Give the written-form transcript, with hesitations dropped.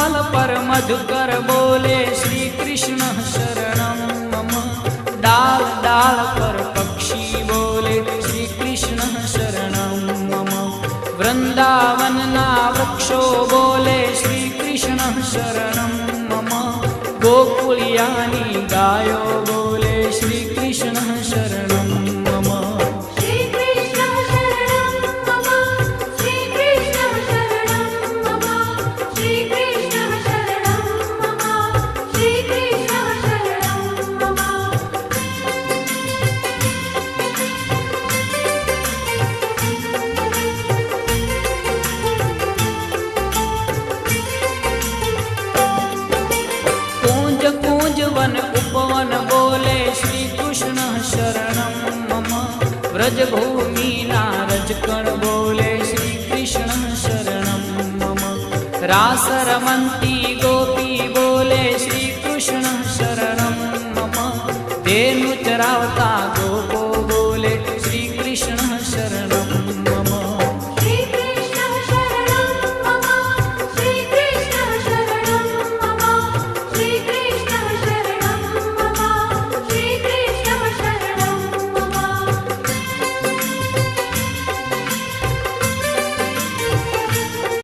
कमल पर मधुकर बोले श्री कृष्ण शरणं मम। डाल डाल पर पक्षी बोले श्री कृष्ण शरणं मम। वृंदावन ना वृक्षो बोले श्री कृष्ण शरणं मम। गोकुलियानी गायो बोले श्री कृष्ण शरणं मम। श्री कृष्ण शरणं मम। श्री कृष्ण शरणं मम। श्री कृष्ण शरणं मम। श्री कृष्ण शरणं मम। कूंज कूंज वन उपवन बोले श्री कृष्ण शरणं मम। व्रजभूमि नारजकण बोले श्री कृष्ण शरणं मम। रास रमन्ती गोपी बोले श्री कृष्ण शरणं मम। धेनु चरावता